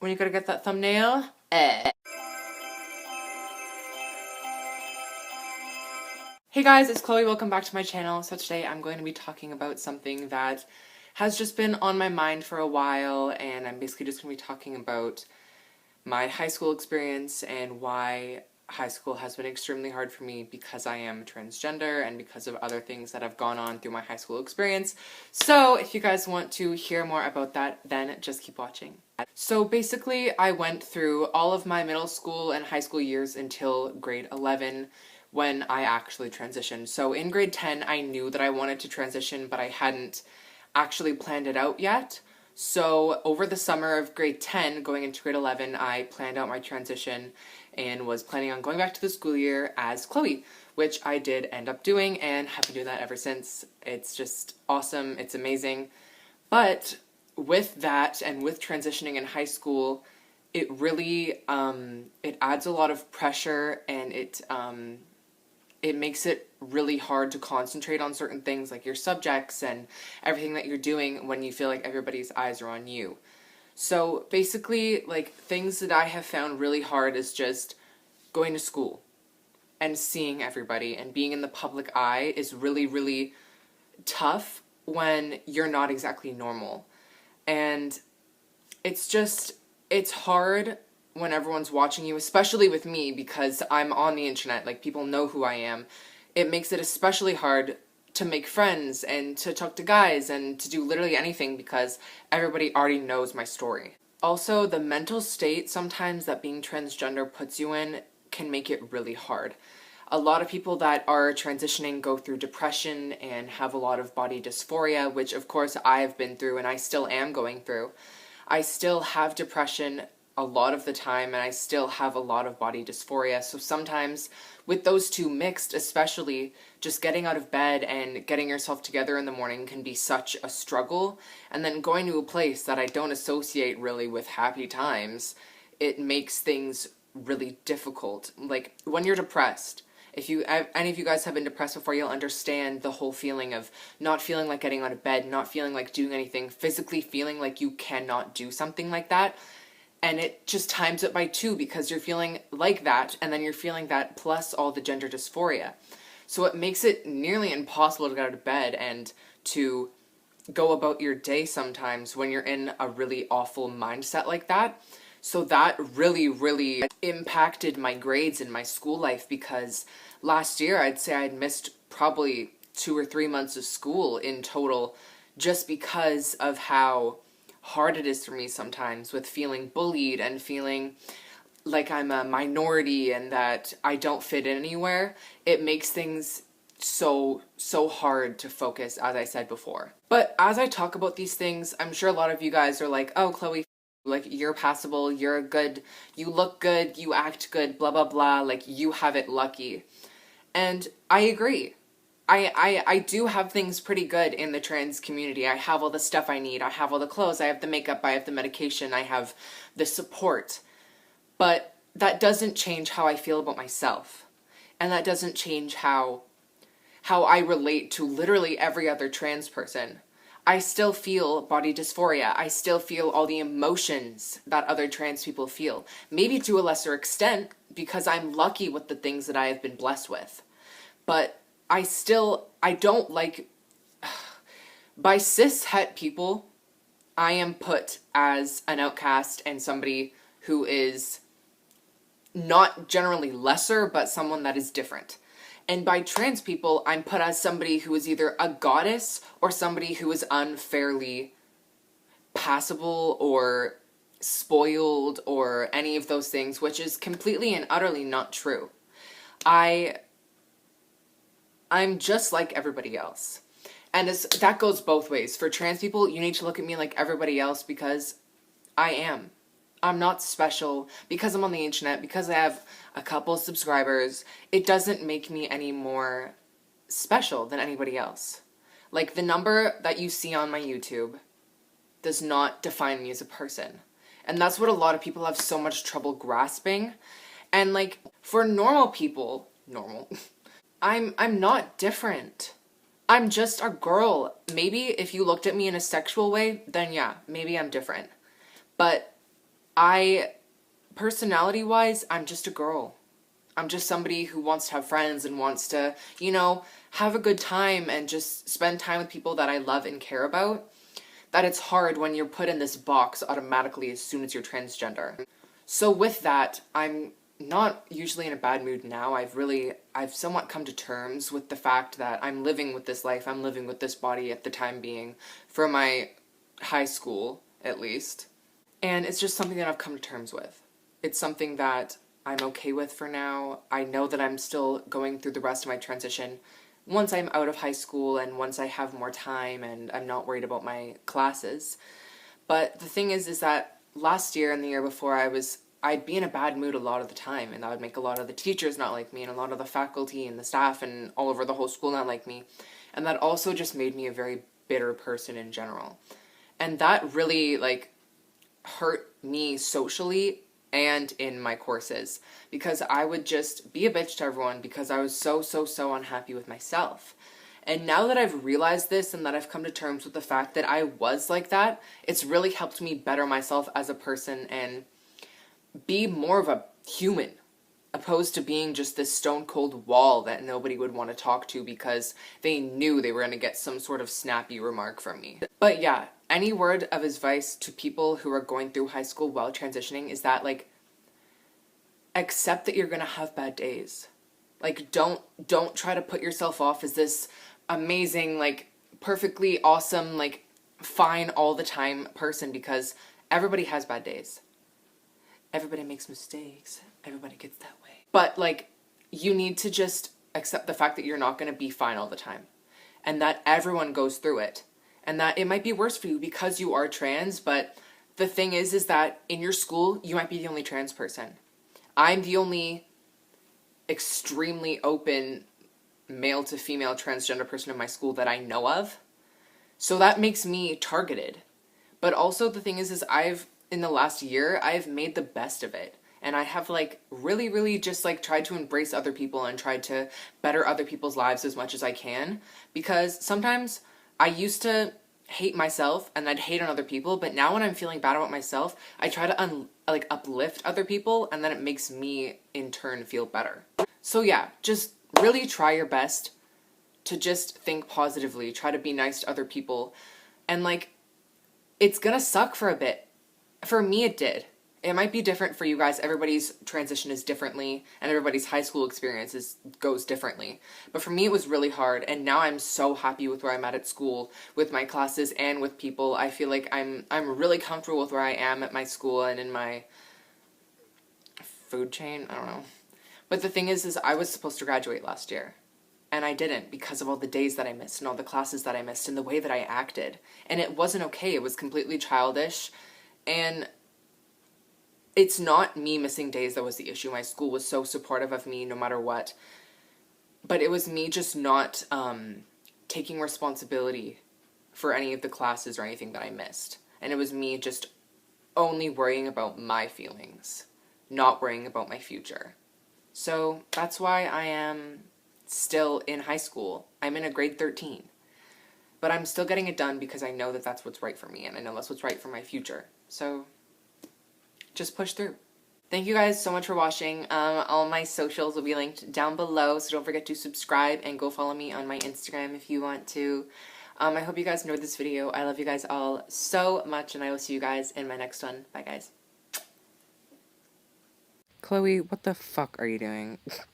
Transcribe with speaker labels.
Speaker 1: when you gotta get that thumbnail. Hey guys, it's Chloe. Welcome back to my channel. So today I'm going to be talking about something that has just been on my mind for a while, and I'm basically just going to be talking about my high school experience and why high school has been extremely hard for me because I am transgender and because of other things that have gone on through my high school experience. So if you guys want to hear more about that, then just keep watching. So basically, I went through all of my middle school and high school years until grade 11 when I actually transitioned. So in grade 10, I knew that I wanted to transition, but I hadn't actually planned it out yet. So over the summer of grade 10, going into grade 11, I planned out my transition and was planning on going back to the school year as Chloe, which I did end up doing and have been doing that ever since. It's just awesome. It's amazing. But with that and with transitioning in high school, it really, it adds a lot of pressure, and it makes it really hard to concentrate on certain things like your subjects and everything that you're doing when you feel like everybody's eyes are on you. So basically, like, things that I have found really hard is just going to school and seeing everybody and being in the public eye is really, really tough when you're not exactly normal. And it's hard when everyone's watching you, especially with me, because I'm on the internet, like, people know who I am. It makes it especially hard to make friends and to talk to guys and to do literally anything because everybody already knows my story. Also, the mental state sometimes that being transgender puts you in can make it really hard. A lot of people that are transitioning go through depression and have a lot of body dysphoria, which of course I have been through and I still am going through. I still have depression a lot of the time, and I still have a lot of body dysphoria, so sometimes with those two mixed, especially, just getting out of bed and getting yourself together in the morning can be such a struggle, and then going to a place that I don't associate really with happy times, it makes things really difficult. Like, when you're depressed, if any of you guys have been depressed before, you'll understand the whole feeling of not feeling like getting out of bed, not feeling like doing anything, physically feeling like you cannot do something like that. And it just times it by 2 because you're feeling like that, and then you're feeling that plus all the gender dysphoria. So it makes it nearly impossible to get out of bed and to go about your day sometimes when you're in a really awful mindset like that. So that really, really impacted my grades in my school life, because last year I'd say I'd missed probably 2 or 3 months of school in total just because of how hard it is for me sometimes with feeling bullied and feeling like I'm a minority and that I don't fit in anywhere. It makes things so hard to focus, as I said before. But as I talk about these things, I'm sure a lot of you guys are like, oh, Chloe, like, you're passable, you're good, you look good, you act good, blah, blah, blah, like, you have it lucky. And I agree. I do have things pretty good in the trans community. I have all the stuff I need. I have all the clothes. I have the makeup. I have the medication. I have the support. But that doesn't change how I feel about myself. And that doesn't change how I relate to literally every other trans person. I still feel body dysphoria. I still feel all the emotions that other trans people feel. Maybe to a lesser extent, because I'm lucky with the things that I have been blessed with. But I don't like, by cis-het people, I am put as an outcast and somebody who is not generally lesser, but someone that is different. And by trans people, I'm put as somebody who is either a goddess or somebody who is unfairly passable or spoiled or any of those things, which is completely and utterly not true. I'm just like everybody else. And that goes both ways. For trans people, you need to look at me like everybody else because I am. I'm not special because I'm on the internet, because I have a couple subscribers. It doesn't make me any more special than anybody else. Like, the number that you see on my YouTube does not define me as a person. And that's what a lot of people have so much trouble grasping. And, like, for normal people, I'm not different. I'm just a girl. Maybe if you looked at me in a sexual way, then yeah, maybe I'm different. But I, personality-wise, I'm just a girl. I'm just somebody who wants to have friends and wants to, have a good time and just spend time with people that I love and care about. That it's hard when you're put in this box automatically as soon as you're transgender. So with that, I'm not usually in a bad mood now. I've somewhat come to terms with the fact that I'm living with this life, I'm living with this body at the time being, for my high school, at least. And it's just something that I've come to terms with. It's something that I'm okay with for now. I know that I'm still going through the rest of my transition once I'm out of high school and once I have more time and I'm not worried about my classes. But the thing is that last year and the year before I'd be in a bad mood a lot of the time, and that would make a lot of the teachers not like me and a lot of the faculty and the staff and all over the whole school not like me. And that also just made me a very bitter person in general. And that really hurt me socially and in my courses, because I would just be a bitch to everyone because I was so unhappy with myself. And now that I've realized this and that I've come to terms with the fact that I was like that, it's really helped me better myself as a person and be more of a human, opposed to being just this stone cold wall that nobody would want to talk to because they knew they were going to get some sort of snappy remark from me. But yeah, any word of advice to people who are going through high school while transitioning is that, accept that you're going to have bad days. Don't try to put yourself off as this amazing, perfectly awesome, fine all the time person, because everybody has bad days. Everybody makes mistakes. Everybody gets that way. But, you need to just accept the fact that you're not going to be fine all the time. And that everyone goes through it. And that it might be worse for you because you are trans, but the thing is that in your school, you might be the only trans person. I'm the only extremely open male to female transgender person in my school that I know of. So that makes me targeted. But also the thing is in the last year, I've made the best of it. And I have really just tried to embrace other people and tried to better other people's lives as much as I can. Because sometimes I used to hate myself and I'd hate on other people, but now when I'm feeling bad about myself, I try to uplift other people, and then it makes me in turn feel better. So yeah, just really try your best to just think positively, try to be nice to other people, and it's gonna suck for a bit. For me, it did. It might be different for you guys. Everybody's transition is differently, and everybody's high school experiences goes differently. But for me, it was really hard, and now I'm so happy with where I'm at school, with my classes, and with people. I feel like I'm really comfortable with where I am at my school and in my food chain. I don't know. But the thing is I was supposed to graduate last year, and I didn't because of all the days that I missed and all the classes that I missed and the way that I acted. And it wasn't okay. It was completely childish, and it's not me missing days that was the issue. My school was so supportive of me no matter what. But it was me just not taking responsibility for any of the classes or anything that I missed. And it was me just only worrying about my feelings, not worrying about my future. So that's why I am still in high school. I'm in a grade 13. But I'm still getting it done because I know that that's what's right for me, and I know that's what's right for my future. So just push through. Thank you guys so much for watching. All my socials will be linked down below, so don't forget to subscribe and go follow me on my Instagram if you want to. I hope you guys enjoyed this video. I love you guys all so much, and I will see you guys in my next one. Bye, guys. Chloe, what the fuck are you doing?